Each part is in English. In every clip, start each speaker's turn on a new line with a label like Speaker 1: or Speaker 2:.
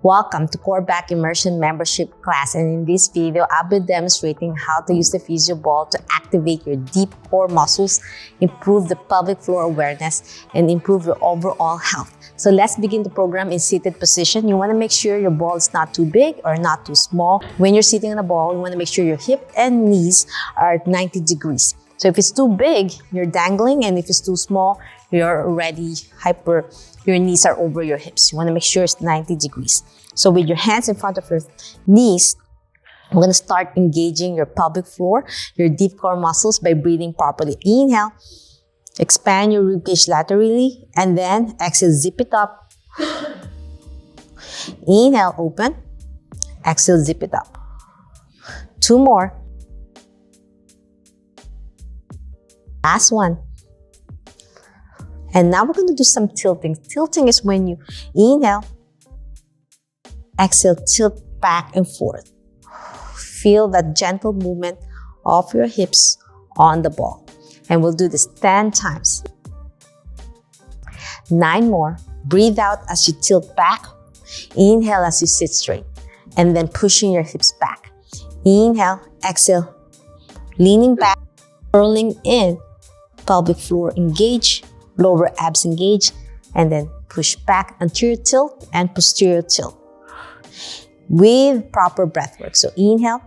Speaker 1: Welcome to Core Back Immersion membership class, and in this video, I'll be demonstrating how to use the Physio Ball to activate your deep core muscles, improve the pelvic floor awareness, and improve your overall health. So let's begin the program in seated position. You want to make sure your ball is not too big or not too small. When you're sitting on the ball, you want to make sure your hip and knees are at 90 degrees. So if it's too big, you're dangling, and if it's too small, you're already your knees are over your hips. You want to make sure it's 90 degrees. So with your hands in front of your knees, we're going to start engaging your pelvic floor, your deep core muscles by breathing properly. Inhale, expand your ribcage laterally, and then exhale, zip it up. Inhale, open. Exhale, zip it up. 2 more. Last one. And now we're going to do some tilting. Tilting is when you inhale, exhale, tilt back and forth. Feel that gentle movement of your hips on the ball. And we'll do this 10 times. 9 more. Breathe out as you tilt back. Inhale as you sit straight. And then pushing your hips back. Inhale, exhale, leaning back, curling in, pelvic floor engage, lower abs engage, and then push back, anterior tilt and posterior tilt with proper breath work. So inhale,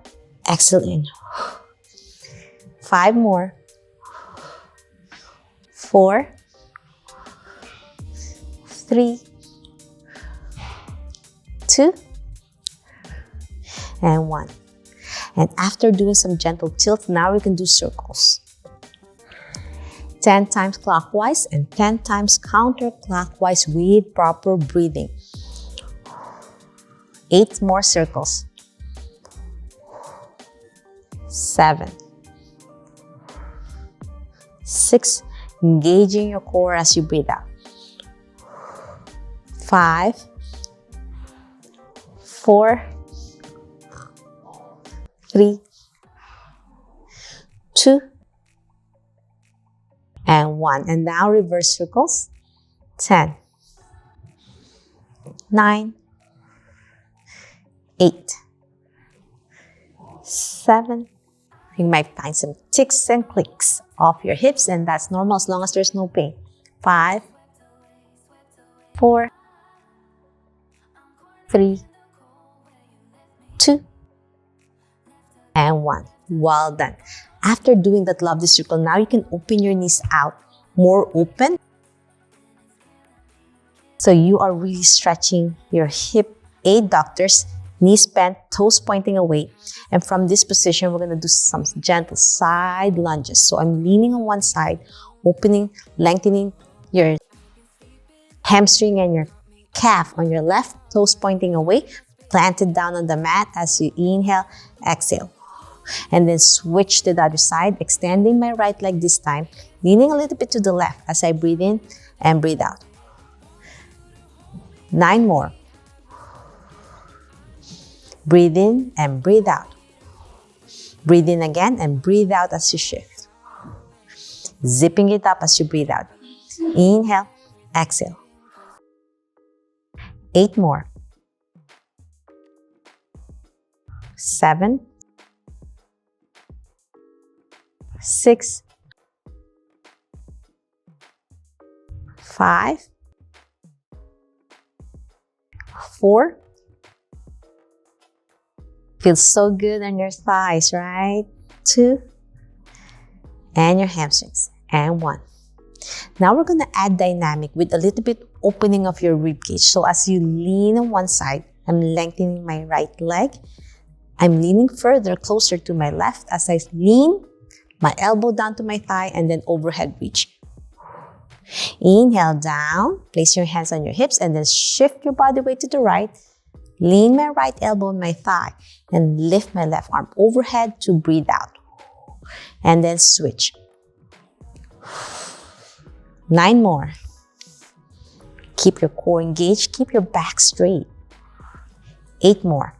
Speaker 1: exhale in. 5 more. 4, 3, 2, and 1. And after doing some gentle tilts, now we can do circles. 10 times clockwise and 10 times counterclockwise with proper breathing. 8 more circles. 7. 6. Engaging your core as you breathe out. 5. 4. 3. 2. And 1. And now reverse circles. 10, 9, 8, 7. You might find some ticks and clicks off your hips, and that's normal as long as there's no pain. 5, 4, 3, 2, and 1. Well done. After doing that lovely circle, now you can open your knees out more open. So you are really stretching your hip adductors, knees bent, toes pointing away. And from this position, we're going to do some gentle side lunges. So I'm leaning on one side, opening, lengthening your hamstring and your calf on your left, toes pointing away, planted down on the mat as you inhale, exhale. And then switch to the other side, extending my right leg this time, leaning a little bit to the left as I breathe in and breathe out. 9 more. Breathe in and breathe out. Breathe in again and breathe out as you shift. Zipping it up as you breathe out. Inhale, exhale. 8 more. 7, 6, 5, 4. Feels so good on your thighs, right? 2, and your hamstrings, and 1. Now we're going to add dynamic with a little bit opening of your rib cage. So as you lean on one side, I'm lengthening my right leg. I'm leaning further, closer to my left as I lean my elbow down to my thigh and then overhead reach. Inhale down, place your hands on your hips and then shift your body weight to the right. Lean my right elbow on my thigh and lift my left arm overhead to breathe out. And then switch. 9 more. Keep your core engaged, keep your back straight. 8 more.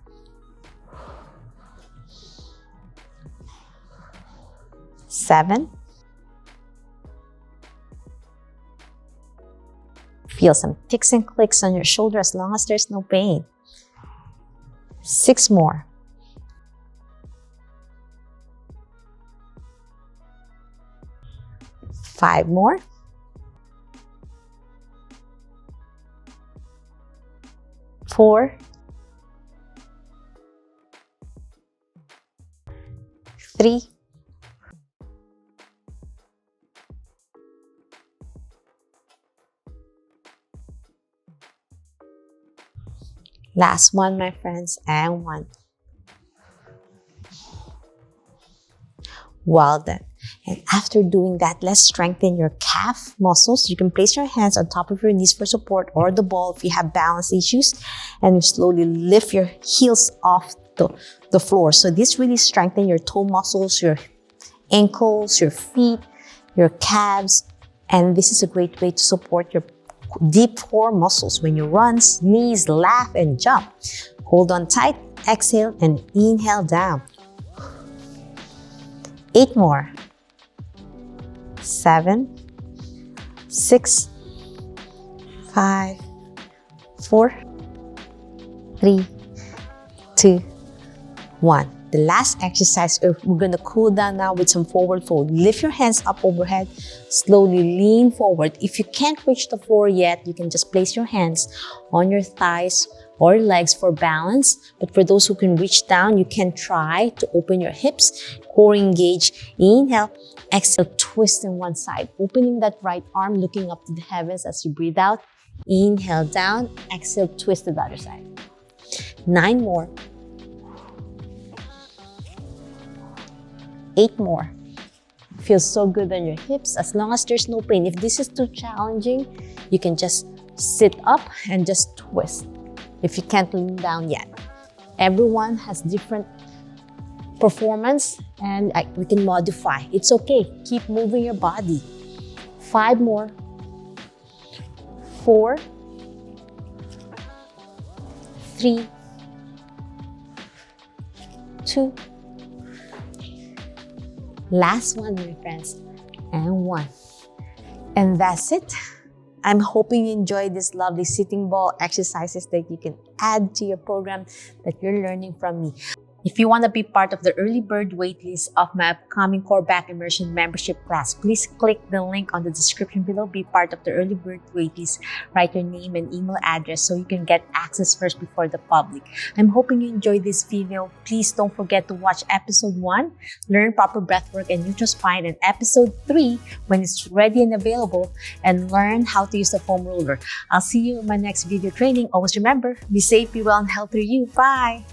Speaker 1: 7. Feel some ticks and clicks on your shoulder as long as there's no pain. 6 more. 5 more. 4. 3. 1, my friends, and 1. Well done. And after doing that, let's strengthen your calf muscles. You can place your hands on top of your knees for support, or the ball if you have balance issues, and you slowly lift your heels off the floor. So this really strengthens your toe muscles, your ankles, your feet, your calves, and this is a great way to support your deep core muscles when you run, sneeze, laugh, and jump. Hold on tight, exhale, and inhale down. 8 more. 7, 6, 5, 4, 3, 2, 1. The last exercise, we're going to cool down now with some forward fold. Lift your hands up overhead. Slowly lean forward. If you can't reach the floor yet, you can just place your hands on your thighs or legs for balance. But for those who can reach down, you can try to open your hips, core engage. Inhale, exhale, twist in one side. Opening that right arm, looking up to the heavens as you breathe out. Inhale down, exhale, twist to the other side. 9 more. 8 more. Feels so good on your hips as long as there's no pain. If this is too challenging, you can just sit up and just twist if you can't lean down yet. Everyone has different performance and we can modify. It's okay. Keep moving your body. 5 more. 4, 3, 2, last one, my friends, and 1. And that's it. I'm hoping you enjoyed this lovely sitting ball exercises that you can add to your program that you're learning from me. If you want to be part of the early bird waitlist of my upcoming Core Back Immersion membership class, please click the link on the description below. Be part of the early bird waitlist. Write your name and email address so you can get access first before the public. I'm hoping you enjoyed this video. Please don't forget to watch episode 1, learn proper breathwork and neutral spine, and episode 3 when it's ready and available, and learn how to use the foam roller. I'll see you in my next video training. Always remember, be safe, be well, and healthy you. Bye!